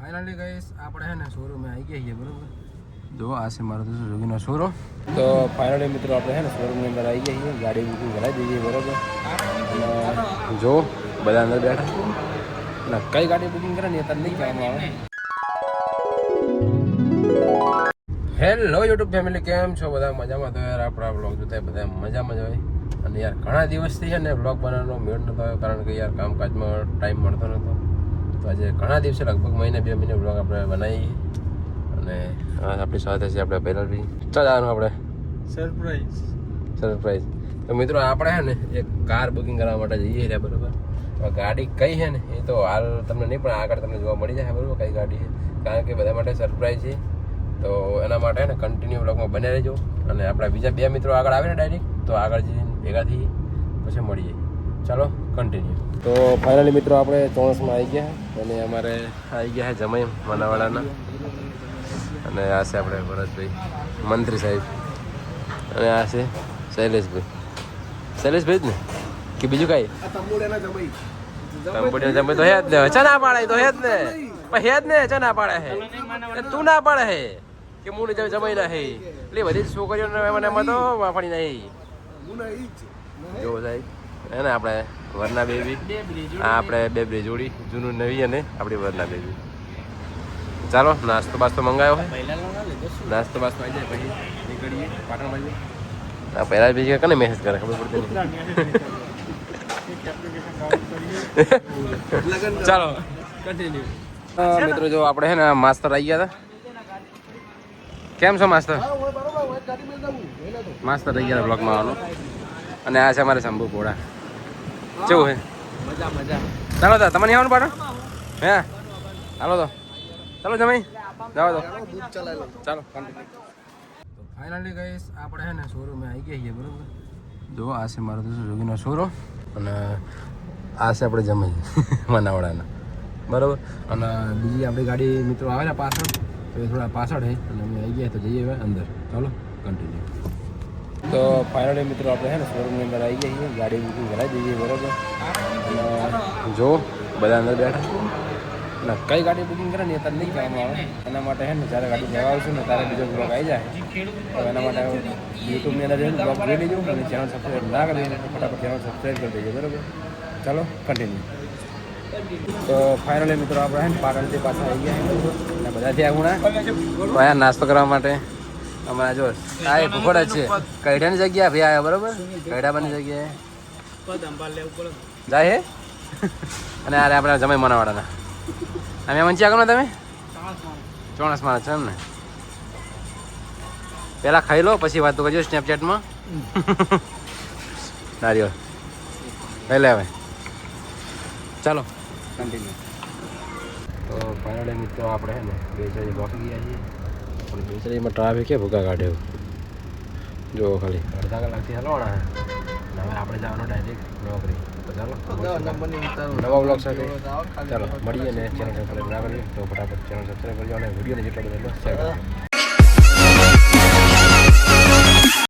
Finally guys આપણે હે ને શોરૂમે આવી ગયા છીએ બરોબર. જો આ છે મારો સુઝુકીનો શોરૂમ. તો ફાઇનલી મિત્રો આપણે હે ને શોરૂમની અંદર આવી ગયા છીએ, ગાડી બુકિંગ કરાવી દઈએ બરોબર. અને જો બધા અંદર બેઠા અને કઈ ગાડી બુકિંગ કરે ને અત્યારે નહીં કહેવામાં આવે. હેલો યુટ્યુબ ફેમિલી, કેમ છો બધા? મજામાં? તો યાર આપણા બ્લોગ જોતા બધા મજામાં જ હોય. અને યાર ઘણા દિવસથી છે ને બ્લોગ બનાવવાનો મેળ નતો આવ્યો, કારણ કે યાર કામકાજમાં ટાઈમ મળતો નહોતો. તો આજે ઘણા દિવસે લગભગ મહિને 2 મહિને બ્લોગ આપણે બનાવીએ. અને આપણી સાથે છે આપણે પહેલાં બી ચાલ જવાનું આપણે સરપ્રાઈઝ. તો મિત્રો આપણે છે ને એક કાર બુકિંગ કરવા માટે જઈએ રહ્યા બરાબર. તો ગાડી કઈ છે ને એ તો હાલ તમને નહીં, પણ આગળ તમને જોવા મળી જાય બરાબર કઈ ગાડી છે, કારણ કે બધા માટે સરપ્રાઈઝ છે. તો એના માટે ને કન્ટિન્યુ બ્લોગમાં બને રહેજો. અને આપણા બીજા 2 મિત્રો આગળ આવે ને ડાયરેક્ટ, તો આગળ જઈને ભેગા થઈએ પછી મળીએ. ચાલો કન્ટિન્યુ. તો ફાઇનલી મિત્રો આપણે ચોણસમાં આવી ગયા અને અમારે આવી ગયા છે જમાઈ માનાવાડાના. અને આ છે આપણે ભરતભાઈ મંત્રી સાહેબ, અને આ છે શૈલેષભાઈ જ ને કે બીજું કાંઈ? તંબુડીના જમાઈ તો હે જ ને, ચા પાડે તો હે જ ને, પણ હે જ ને ચા ના પાડે હે, તું ના પાડે હે કે હું જમાઈ ના હે. એટલે બધી છોકરીઓ મને એમાં તો વાપરી નહીં. જો સાહેબ હે ને આપણે વરના બેબી, હા આપણે બે જોડી, જૂનું નવી અને આપણી વરના બેબી. ચાલો નાસ્તો બાસ્તો મંગાવ્યો હોય, નાસ્તો બાસ્તો આવી જાય પછી નીકળીએ પાટણ બાજુ. હા પહેલાં બીજી કને મેસેજ કરે ખબર પડતી નહીં. ચાલો કન્ટિન્યુ. મિત્રો જો આપણે હે ને માસ્તર આવી ગયા હતા. કેમ છો માસ્તર? માસ્તર આવી ગયા બ્લોગમાં આવવાનું. અને આ છે અમારે શંભુ ઘોડા. કેવું હે? મજા. ચાલો તો તમને આવવાનું પાટણ? હે હાલો તો ચાલો જમાઈ જાઓ તો ચાલો. તો ફાઇનલી ગાઈસ આપણે હે ને શોરૂમે આવી ગયા છીએ બરાબર. જો આ છે મારો સુઝુકીનો શોરૂમ અને આ છે આપણે જમાઈ માનાવાડાના બરાબર. અને બીજી આપણી ગાડી મિત્રો આવે ને પાછળ, તો એ થોડા પાછળ છે અને અમે આવી ગયા તો જઈએ હવે અંદર. ચાલો કન્ટિન્યુ. તો ફાઇનલી મિત્રો આપણે છે ને શોરૂમની અંદર આવી ગયા છીએ, ગાડી બુકિંગ કરાવી દઈએ બરાબર. અને જો બધા અંદર બેઠા અને કઈ ગાડી બુકિંગ કરે ને અત્યારે નહીં કહેવામાં આવે. એના માટે છે ને જ્યારે ગાડી જવા આવશે ને ત્યારે બીજો બ્લોગ આવી જાય. તો એના માટે યુટ્યુબની અંદર જઈને બ્લોગ જોઈ લેજો અને ચેનલ સબસ્ક્રાઈબ ના કરી તો ફટાફટ ચેનલ સબસ્ક્રાઈબ કરી દેજો બરાબર. ચાલો કન્ટિન્યુ. તો ફાઇનલી મિત્રો આપણે છે ને પાટણથી પાછા આવી ગયા અને બધાથી આવું ના અહીંયા નાસ્તો કરવા માટે. અમારા જો આ એ ભૂખોડ જ છે, કૈઠાની જગ્યા ભાઈ આવ્યા બરાબર, કૈઠાબાની જગ્યાએ જાય હે. અને અરે આપણે જમાઈ માનાવાડાના અમે મંચી આગળ તમે ચોણસ માણસ છે એમ ને. પહેલાં ખાઈ લો પછી વાત તો કરજો સ્નેપચેટમાં. નારિયેળ ખાઈ લે હવે. ચાલો કન્ટિન્યુ. તો ફાઇનલી મિત્રો આપણે છે ને બેચરી પહોંચી ગયા છીએ, પણ બેચરીમાં ટ્રાફિક કે ભૂકા કાઢે જો ખાલી અડધા કલાકથી હલવાના હે. હવે આપણે જવાનું ડાયરેક્ટ નોકરી. તો ચાલો નવા બ્લોગ સાથે ચાલો મળીએ. ને ચેનલ સબસ્ક્રાઈબ ના કરીએ તો ફટાફટ ચેનલ સબસ્ક્રાઈબ કરજો અને વિડીયોને જેટલો બધો શેર કરજો.